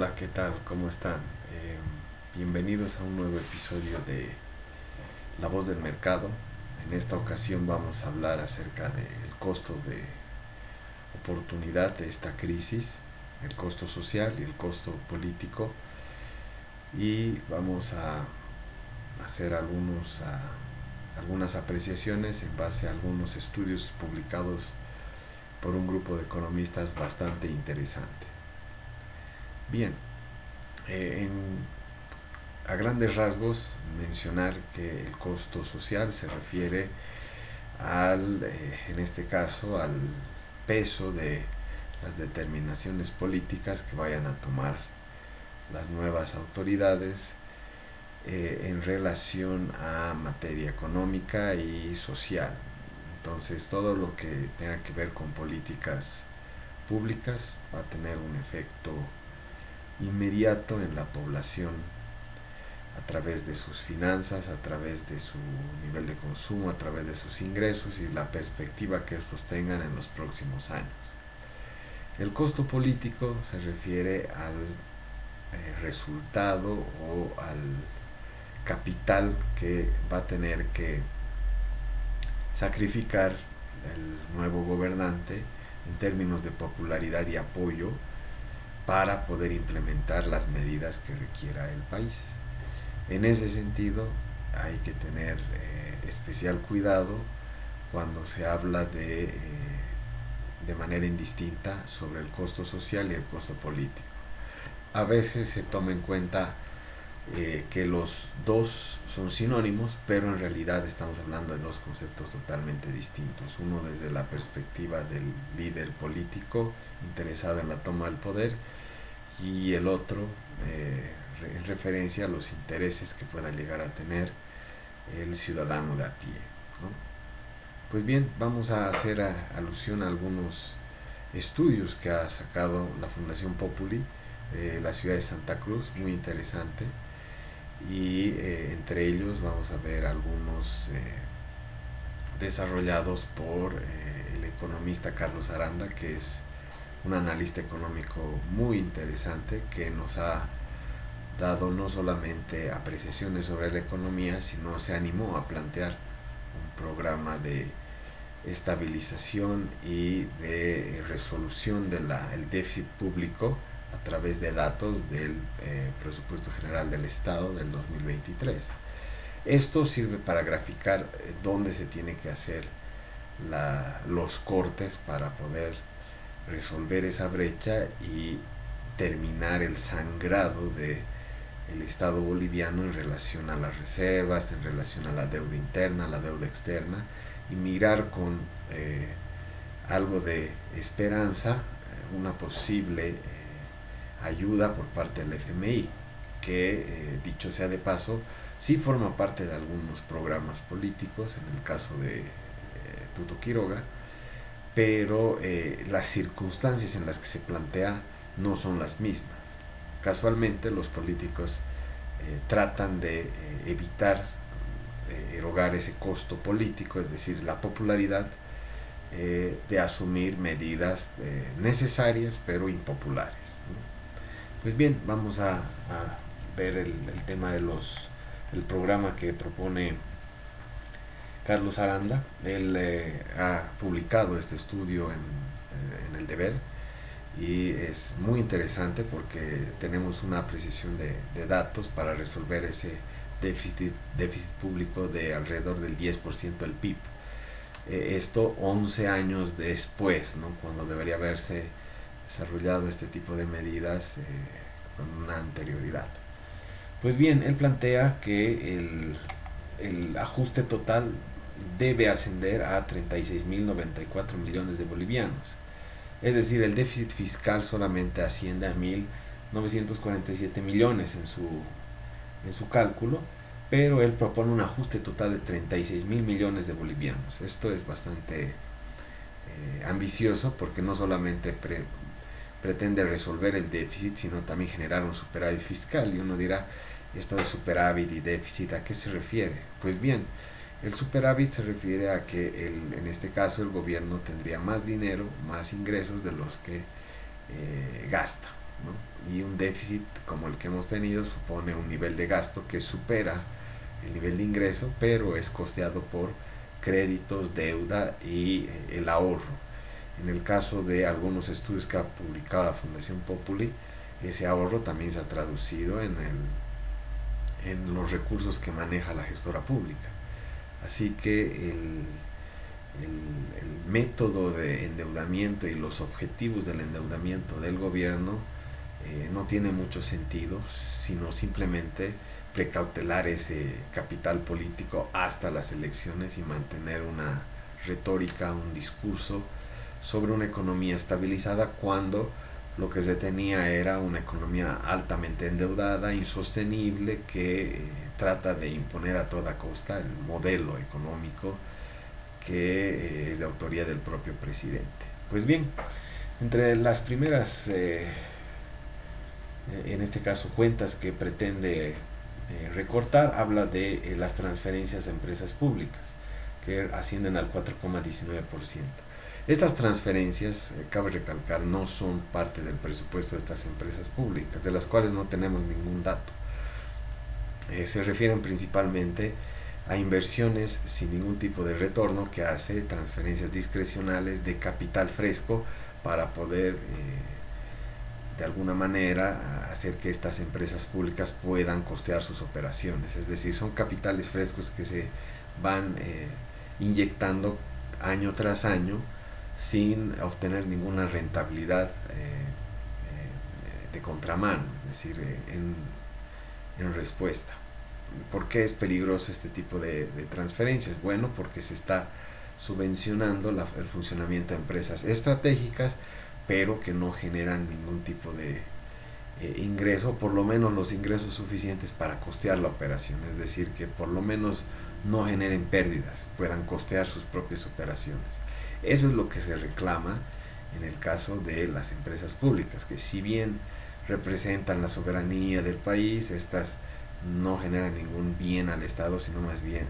Hola, ¿qué tal? ¿Cómo están? Bienvenidos a un nuevo episodio de La Voz del Mercado. En esta ocasión vamos a hablar acerca del costo de oportunidad de esta crisis, el costo social y el costo político, y vamos a hacer algunas apreciaciones en base a algunos estudios publicados por un grupo de economistas bastante interesante. Bien, a grandes rasgos mencionar que el costo social se refiere en este caso, al peso de las determinaciones políticas que vayan a tomar las nuevas autoridades en relación a materia económica y social. Entonces, todo lo que tenga que ver con políticas públicas va a tener un efecto inmediato en la población a través de sus finanzas, a través de su nivel de consumo, a través de sus ingresos y la perspectiva que estos tengan en los próximos años. El costo político se refiere al resultado o al capital que va a tener que sacrificar el nuevo gobernante en términos de popularidad y apoyo para poder implementar las medidas que requiera el país. En ese sentido, hay que tener especial cuidado cuando se habla de manera indistinta sobre el costo social y el costo político. A veces se toma en cuenta que los dos son sinónimos, pero en realidad estamos hablando de dos conceptos totalmente distintos. Uno desde la perspectiva del líder político interesado en la toma del poder, y el otro en referencia a los intereses que pueda llegar a tener el ciudadano de a pie, ¿no? Pues bien, vamos a hacer alusión a algunos estudios que ha sacado la Fundación Populi, la ciudad de Santa Cruz, muy interesante, y entre ellos vamos a ver algunos desarrollados por el economista Carlos Aranda, que es un analista económico muy interesante, que nos ha dado no solamente apreciaciones sobre la economía, sino se animó a plantear un programa de estabilización y de resolución del déficit público a través de datos del presupuesto general del Estado del 2023. Esto sirve para graficar dónde se tiene que hacer los cortes para poder resolver esa brecha y terminar el sangrado de el Estado boliviano en relación a las reservas, en relación a la deuda interna, a la deuda externa, y mirar con algo de esperanza una posible ayuda por parte del FMI, que dicho sea de paso, sí forma parte de algunos programas políticos, en el caso de Tuto Quiroga, pero las circunstancias en las que se plantea no son las mismas. Casualmente los políticos tratan de evitar erogar ese costo político, es decir, la popularidad, de asumir medidas necesarias pero impopulares, ¿no? Pues bien, vamos a ver el tema de el programa que propone Carlos Aranda. Él ha publicado este estudio en El Deber, y es muy interesante porque tenemos una precisión de datos para resolver ese déficit público de alrededor del 10% del PIB. Esto 11 años después, ¿no?, cuando debería haberse desarrollado este tipo de medidas con una anterioridad. Pues bien, él plantea que el ajuste total debe ascender a 36.094 millones de bolivianos. Es decir, el déficit fiscal solamente asciende a 1.947 millones en su cálculo, pero él propone un ajuste total de 36.000 millones de bolivianos. Esto es bastante ambicioso, porque no solamente pretende resolver el déficit, sino también generar un superávit fiscal. Y uno dirá, esto de superávit y déficit, ¿a qué se refiere? Pues bien, el superávit se refiere a que en este caso el gobierno tendría más dinero, más ingresos de los que gasta. ¿no? Y un déficit como el que hemos tenido supone un nivel de gasto que supera el nivel de ingreso, pero es costeado por créditos, deuda y el ahorro. En el caso de algunos estudios que ha publicado la Fundación Populi, ese ahorro también se ha traducido en los recursos que maneja la gestora pública. Así que el método de endeudamiento y los objetivos del endeudamiento del gobierno no tiene mucho sentido, sino simplemente precautelar ese capital político hasta las elecciones y mantener una retórica, un discurso sobre una economía estabilizada cuando lo que se tenía era una economía altamente endeudada, insostenible, que trata de imponer a toda costa el modelo económico que es de autoría del propio presidente. Pues bien, entre las primeras, en este caso, cuentas que pretende recortar, habla de las transferencias a empresas públicas, que ascienden al 4,19%. Estas transferencias, cabe recalcar, no son parte del presupuesto de estas empresas públicas, de las cuales no tenemos ningún dato. Se refieren principalmente a inversiones sin ningún tipo de retorno, que hace transferencias discrecionales de capital fresco para poder de alguna manera hacer que estas empresas públicas puedan costear sus operaciones. Es decir, son capitales frescos que se van inyectando año tras año sin obtener ninguna rentabilidad de contramano, es decir, en respuesta. ¿Por qué es peligroso este tipo de transferencias? Bueno, porque se está subvencionando el funcionamiento de empresas estratégicas, pero que no generan ningún tipo de ingreso, por lo menos los ingresos suficientes para costear la operación, es decir, que por lo menos no generen pérdidas, puedan costear sus propias operaciones. Eso es lo que se reclama en el caso de las empresas públicas, que si bien representan la soberanía del país, estas no generan ningún bien al Estado, sino más bien,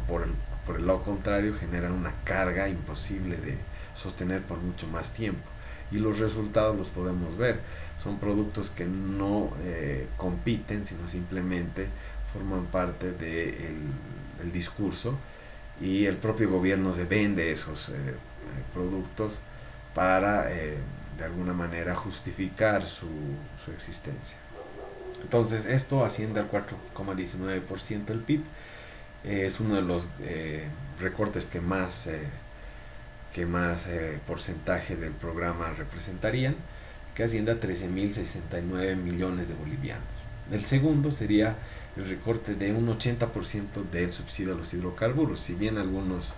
por el lado contrario, generan una carga imposible de sostener por mucho más tiempo. Y los resultados los podemos ver. Son productos que no compiten, sino simplemente forman parte del discurso, y el propio gobierno se vende esos productos para de alguna manera justificar su existencia. Entonces esto asciende al 4,19% del PIB. Es uno de los recortes que más porcentaje del programa representarían, que asciende a 13.069 millones de bolivianos. El segundo sería el recorte de un 80% del subsidio a los hidrocarburos. Si bien algunos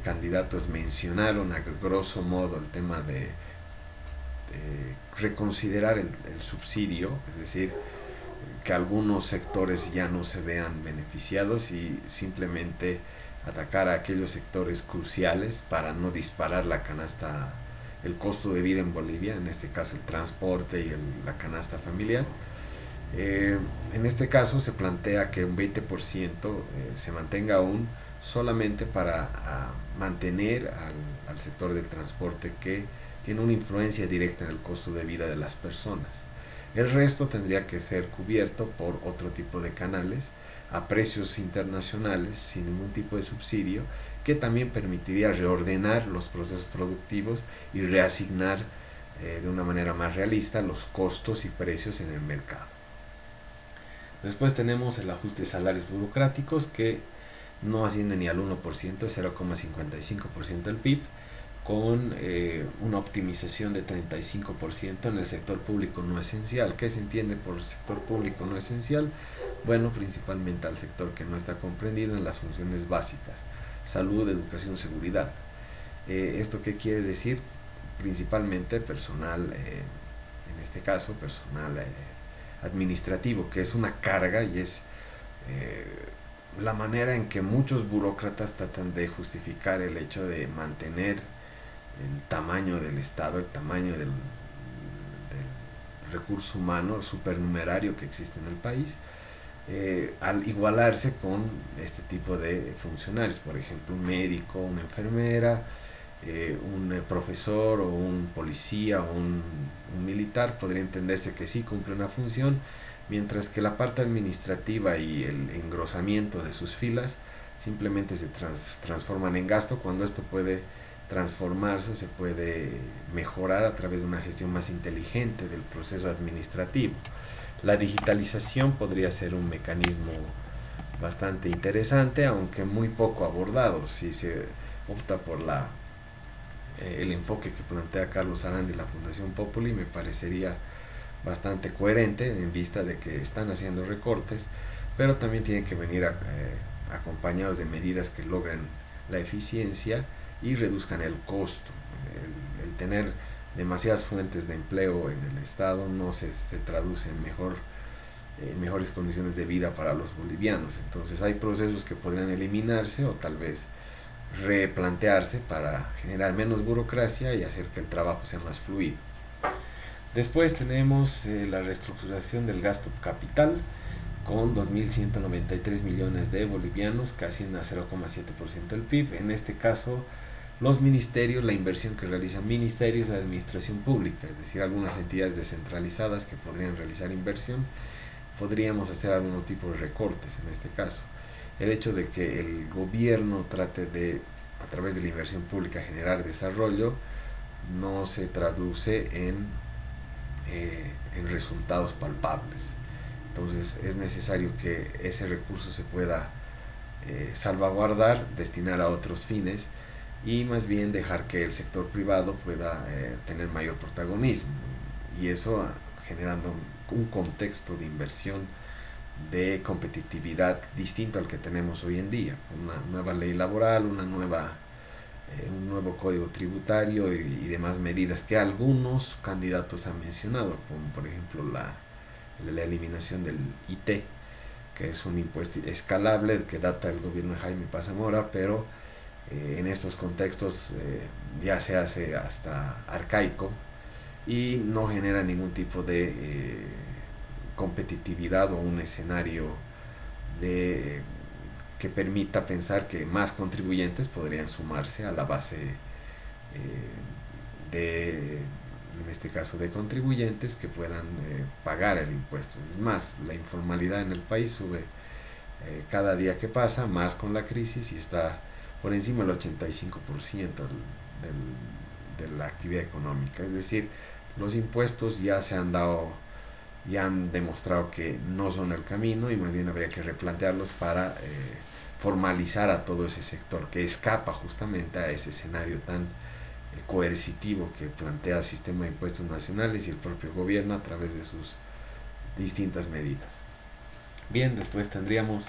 candidatos mencionaron a grosso modo el tema de reconsiderar el subsidio, es decir, que algunos sectores ya no se vean beneficiados y simplemente atacar a aquellos sectores cruciales para no disparar la canasta, el costo de vida en Bolivia, en este caso el transporte y la canasta familiar. En este caso se plantea que un 20% se mantenga aún solamente para mantener al sector del transporte, que tiene una influencia directa en el costo de vida de las personas. El resto tendría que ser cubierto por otro tipo de canales a precios internacionales sin ningún tipo de subsidio, que también permitiría reordenar los procesos productivos y reasignar de una manera más realista los costos y precios en el mercado. Después tenemos el ajuste de salarios burocráticos, que no asciende ni al 1%, es 0,55% del PIB, con una optimización de 35% en el sector público no esencial. ¿Qué se entiende por sector público no esencial? Bueno, principalmente al sector que no está comprendido en las funciones básicas: salud, educación, seguridad. ¿Esto qué quiere decir? Principalmente personal, en este caso personal administrativo, que es una carga y es la manera en que muchos burócratas tratan de justificar el hecho de mantener el tamaño del Estado, el tamaño del recurso humano supernumerario que existe en el país, al igualarse con este tipo de funcionarios, por ejemplo un médico, una enfermera, un profesor o un policía o un un militar podría entenderse que sí cumple una función, mientras que la parte administrativa y el engrosamiento de sus filas simplemente se transforman en gasto, cuando esto puede transformarse, se puede mejorar a través de una gestión más inteligente del proceso administrativo. La digitalización podría ser un mecanismo bastante interesante, aunque muy poco abordado. Si se opta por el enfoque que plantea Carlos Aranda y la Fundación Populi, me parecería bastante coherente en vista de que están haciendo recortes, pero también tienen que venir acompañados de medidas que logren la eficiencia y reduzcan el costo. El tener demasiadas fuentes de empleo en el Estado no se traduce en mejores condiciones de vida para los bolivianos. Entonces hay procesos que podrían eliminarse o tal vez replantearse para generar menos burocracia y hacer que el trabajo sea más fluido. Después tenemos la reestructuración del gasto capital con 2.193 millones de bolivianos, casi en a 0,7% del PIB. En este caso, los ministerios, la inversión que realizan ministerios de administración pública, es decir, algunas entidades descentralizadas que podrían realizar inversión, podríamos hacer algún tipo de recortes en este caso. El hecho de que el gobierno trate de, a través de la inversión pública, generar desarrollo, no se traduce en resultados palpables. Entonces es necesario que ese recurso se pueda salvaguardar, destinar a otros fines y más bien dejar que el sector privado pueda tener mayor protagonismo, y eso generando un contexto de inversión de competitividad distinto al que tenemos hoy en día, una nueva ley laboral, un nuevo código tributario y demás medidas que algunos candidatos han mencionado, como por ejemplo la eliminación del IT, que es un impuesto escalable que data del gobierno de Jaime Paz Zamora, pero en estos contextos ya se hace hasta arcaico y no genera ningún tipo de competitividad o un escenario que permita pensar que más contribuyentes podrían sumarse a la base en este caso, de contribuyentes que puedan pagar el impuesto. Es más, la informalidad en el país sube cada día que pasa, más con la crisis, y está por encima del 85% de la actividad económica. Es decir, los impuestos ya han demostrado que no son el camino, y más bien habría que replantearlos para formalizar a todo ese sector que escapa justamente a ese escenario tan coercitivo que plantea el sistema de impuestos nacionales y el propio gobierno a través de sus distintas medidas. Bien, después tendríamos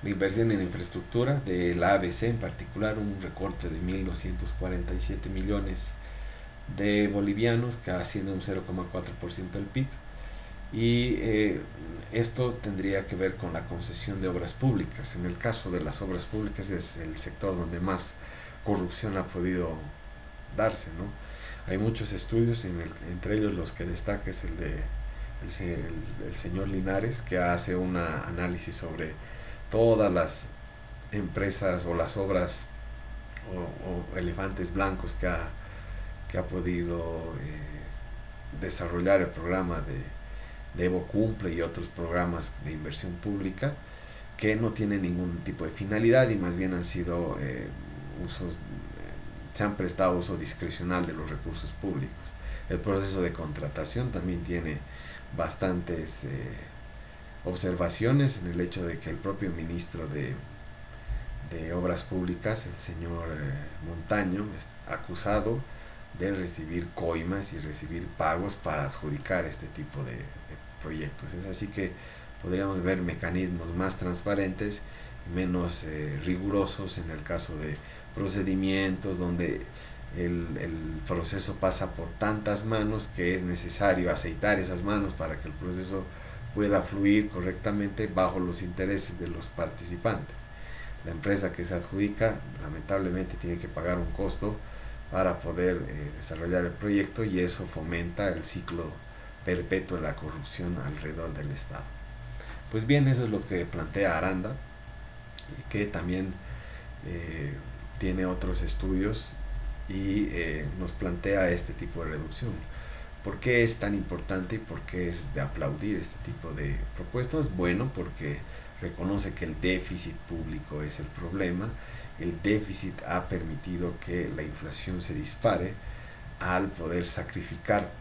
la inversión en infraestructura de la ABC, en particular un recorte de 1.247 millones de bolivianos, que asciende un 0,4% del PIB, y esto tendría que ver con la concesión de obras públicas. En el caso de las obras públicas es el sector donde más corrupción ha podido darse, ¿no? Hay muchos estudios, entre ellos los que destaca es el señor Linares, que hace un análisis sobre todas las empresas o las obras o elefantes blancos que ha podido desarrollar el programa de Evo Cumple y otros programas de inversión pública, que no tienen ningún tipo de finalidad y más bien han sido se han prestado uso discrecional de los recursos públicos. El proceso de contratación también tiene bastantes observaciones, en el hecho de que el propio ministro de Obras Públicas, el señor Montaño, es acusado de recibir coimas y recibir pagos para adjudicar este tipo de proyectos. Es así que podríamos ver mecanismos más transparentes, menos rigurosos en el caso de procedimientos donde el proceso pasa por tantas manos que es necesario aceitar esas manos para que el proceso pueda fluir correctamente bajo los intereses de los participantes. La empresa que se adjudica lamentablemente tiene que pagar un costo para poder desarrollar el proyecto, y eso fomenta el ciclo perpetuo de la corrupción alrededor del Estado. Pues bien, eso es lo que plantea Aranda, que también tiene otros estudios y nos plantea este tipo de reducción. ¿Por qué es tan importante y por qué es de aplaudir este tipo de propuestas? Bueno, porque reconoce que el déficit público es el problema. El déficit ha permitido que la inflación se dispare al poder sacrificar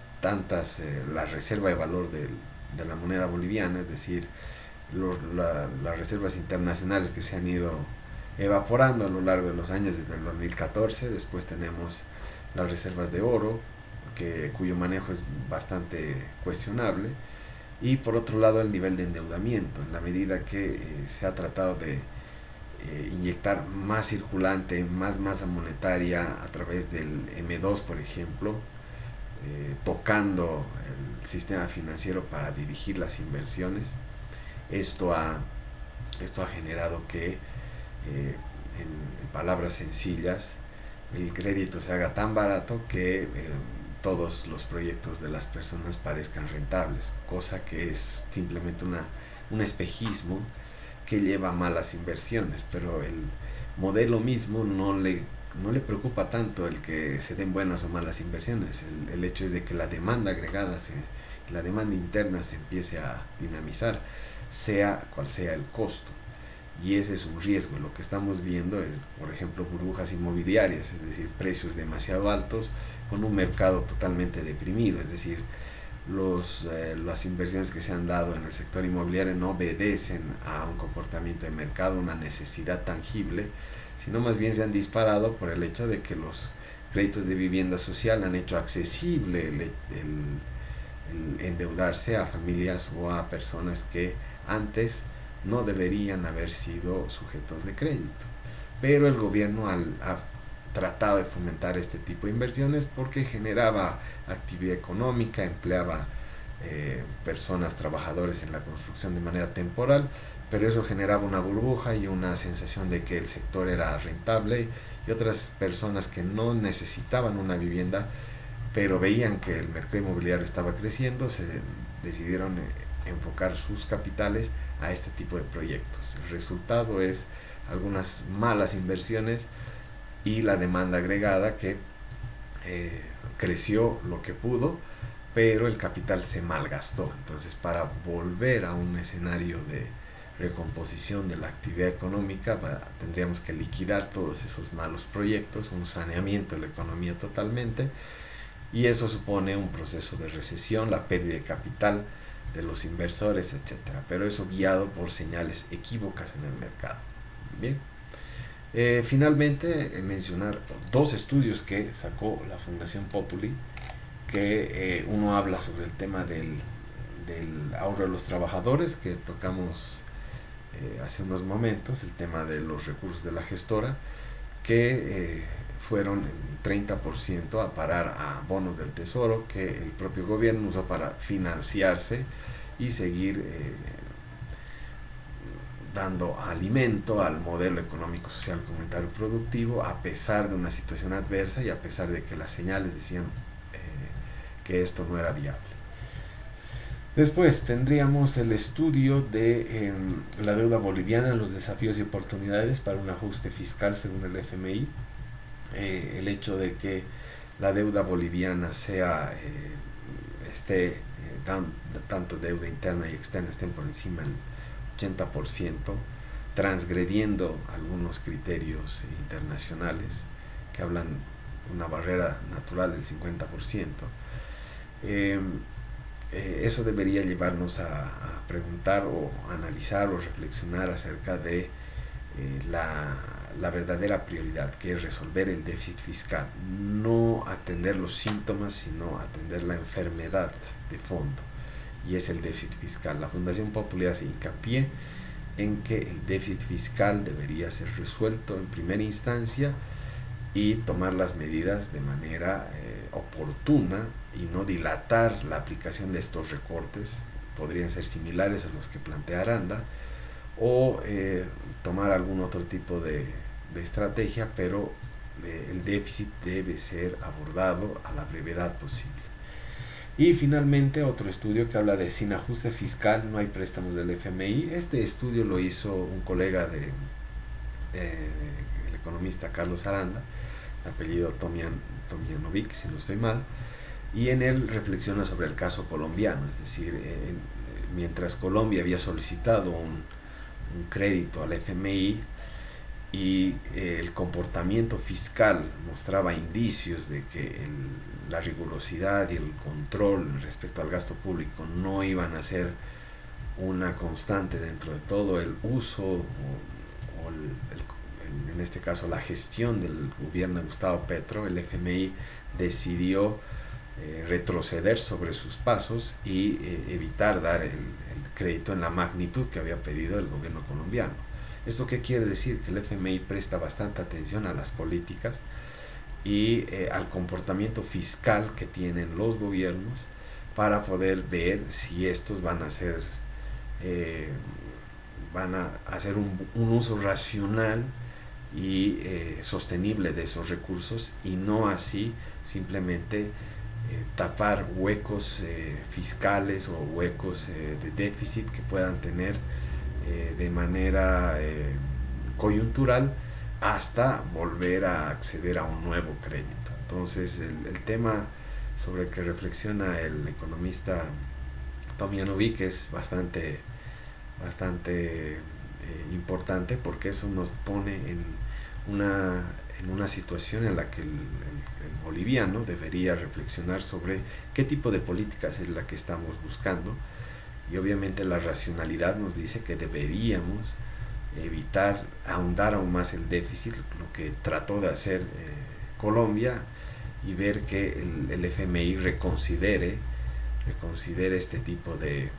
la reserva de valor de la moneda boliviana, es decir, las reservas internacionales que se han ido evaporando a lo largo de los años desde el 2014. Después tenemos las reservas de oro, cuyo manejo es bastante cuestionable, y por otro lado el nivel de endeudamiento, en la medida que se ha tratado de inyectar más circulante, más masa monetaria a través del M2, por ejemplo, tocando el sistema financiero para dirigir las inversiones. Esto ha generado que, en palabras sencillas, el crédito se haga tan barato que todos los proyectos de las personas parezcan rentables, cosa que es simplemente un espejismo que lleva a malas inversiones, pero el modelo mismo no le preocupa tanto el que se den buenas o malas inversiones. El hecho es de que la demanda agregada, la demanda interna se empiece a dinamizar, sea cual sea el costo. Y ese es un riesgo. Lo que estamos viendo es, por ejemplo, burbujas inmobiliarias, es decir, precios demasiado altos con un mercado totalmente deprimido, es decir, las inversiones que se han dado en el sector inmobiliario no obedecen a un comportamiento de mercado, una necesidad tangible, sino más bien se han disparado por el hecho de que los créditos de vivienda social han hecho accesible el endeudarse a familias o a personas que antes no deberían haber sido sujetos de crédito. Pero el gobierno ha tratado de fomentar este tipo de inversiones porque generaba actividad económica, empleaba personas, trabajadores en la construcción de manera temporal, pero eso generaba una burbuja y una sensación de que el sector era rentable, y otras personas que no necesitaban una vivienda pero veían que el mercado inmobiliario estaba creciendo, se decidieron enfocar sus capitales a este tipo de proyectos. El resultado es algunas malas inversiones y la demanda agregada que creció lo que pudo, pero el capital se malgastó. Entonces, para volver a un escenario de recomposición de la actividad económica, tendríamos que liquidar todos esos malos proyectos, un saneamiento de la economía totalmente, y eso supone un proceso de recesión, la pérdida de capital de los inversores, etcétera, pero eso guiado por señales equívocas en el mercado. Bien. Finalmente, mencionar dos estudios que sacó la Fundación Populi, que uno habla sobre el tema del ahorro de los trabajadores, que tocamos hace unos momentos, el tema de los recursos de la gestora, que fueron 30% a parar a bonos del tesoro que el propio gobierno usó para financiarse y seguir dando alimento al modelo económico, social, comunitario, productivo, a pesar de una situación adversa y a pesar de que las señales decían que esto no era viable. Después tendríamos el estudio de la deuda boliviana, los desafíos y oportunidades para un ajuste fiscal según el FMI. El hecho de que la deuda boliviana tanto deuda interna y externa estén por encima del 80%, transgrediendo algunos criterios internacionales que hablan de una barrera natural del 50%. Eso debería llevarnos a preguntar o analizar o reflexionar acerca de la verdadera prioridad, que es resolver el déficit fiscal, no atender los síntomas, sino atender la enfermedad de fondo, y es el déficit fiscal. La Fundación Popular hace hincapié en que el déficit fiscal debería ser resuelto en primera instancia y tomar las medidas de manera oportuna y no dilatar la aplicación de estos recortes. Podrían ser similares a los que plantea Aranda, o tomar algún otro tipo de estrategia, pero el déficit debe ser abordado a la brevedad posible. Y finalmente otro estudio que habla de sin ajuste fiscal no hay préstamos del FMI. Este estudio lo hizo un colega el economista Carlos Aranda, apellido Tomjanovic, si no estoy mal, y en él reflexiona sobre el caso colombiano, es decir, mientras Colombia había solicitado un crédito al FMI y el comportamiento fiscal mostraba indicios de que la rigurosidad y el control respecto al gasto público no iban a ser una constante dentro de todo el uso en este caso la gestión del gobierno de Gustavo Petro. El FMI decidió retroceder sobre sus pasos y evitar dar el crédito en la magnitud que había pedido el gobierno colombiano. ¿Esto qué quiere decir? Que el FMI presta bastante atención a las políticas y al comportamiento fiscal que tienen los gobiernos para poder ver si estos van a hacer un uso racional y sostenible de esos recursos, y no así simplemente tapar huecos fiscales o huecos de déficit que puedan tener de manera coyuntural hasta volver a acceder a un nuevo crédito. Entonces el tema sobre el que reflexiona el economista Tomjanovic es bastante importante, porque eso nos pone en una situación en la que el boliviano debería reflexionar sobre qué tipo de políticas es la que estamos buscando, y obviamente la racionalidad nos dice que deberíamos evitar ahondar aún más el déficit, lo que trató de hacer Colombia, y ver que el FMI reconsidere este tipo de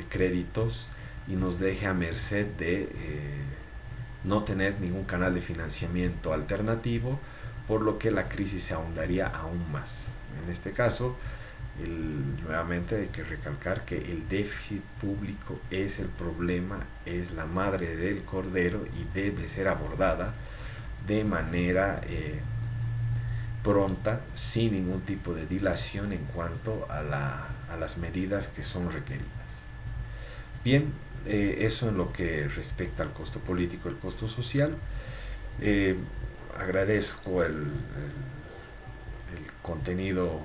créditos y nos deje a merced de no tener ningún canal de financiamiento alternativo, por lo que la crisis se ahondaría aún más. En este caso, nuevamente hay que recalcar que el déficit público es el problema, es la madre del cordero, y debe ser abordada de manera pronta, sin ningún tipo de dilación en cuanto a las medidas que son requeridas. Bien, eso en lo que respecta al costo político. El costo social, agradezco el contenido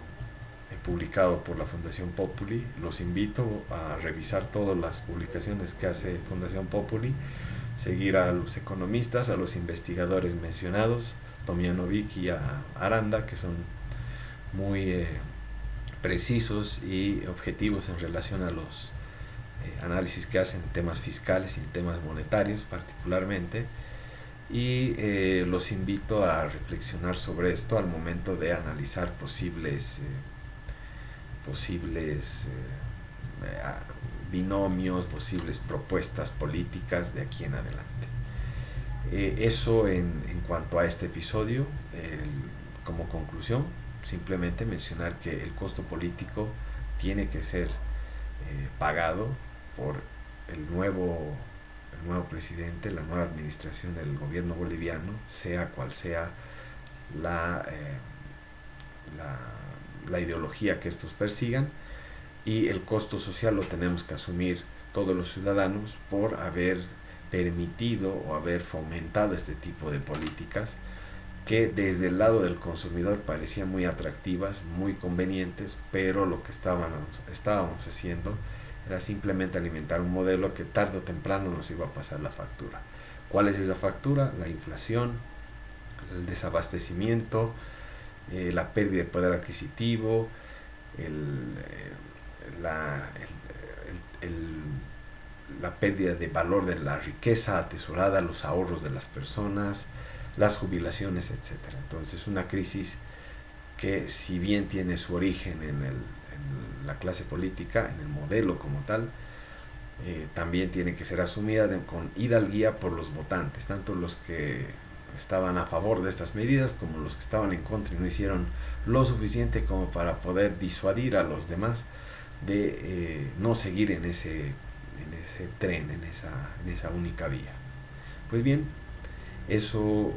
publicado por la Fundación Populi. Los invito a revisar todas las publicaciones que hace Fundación Populi, seguir a los economistas, a los investigadores mencionados, Tomjanovic y a Aranda, que son muy precisos y objetivos en relación a los análisis que hacen en temas fiscales y en temas monetarios particularmente, y los invito a reflexionar sobre esto al momento de analizar posibles binomios, posibles propuestas políticas de aquí en adelante. Eso en cuanto a este episodio. Como conclusión, simplemente mencionar que el costo político tiene que ser pagado por el nuevo presidente, la nueva administración del gobierno boliviano, sea cual sea la ideología que estos persigan, y el costo social lo tenemos que asumir todos los ciudadanos por haber permitido o haber fomentado este tipo de políticas que desde el lado del consumidor parecían muy atractivas, muy convenientes, pero lo que estábamos haciendo era simplemente alimentar un modelo que tarde o temprano nos iba a pasar la factura. ¿Cuál es esa factura? La inflación, el desabastecimiento, la pérdida de poder adquisitivo, la pérdida de valor de la riqueza atesorada, los ahorros de las personas, las jubilaciones, etc. Entonces, una crisis que, si bien tiene su origen en la clase política, en el modelo como tal, también tiene que ser asumida con hidalguía por los votantes, tanto los que estaban a favor de estas medidas como los que estaban en contra y no hicieron lo suficiente como para poder disuadir a los demás de no seguir en ese tren, en esa única vía. Pues bien, eso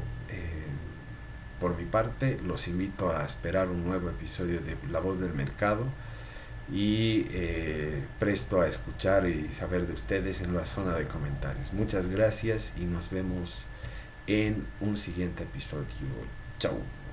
por mi parte. Los invito a esperar un nuevo episodio de La Voz del Mercado, y presto a escuchar y saber de ustedes en la zona de comentarios. Muchas gracias y nos vemos en un siguiente episodio. Chao.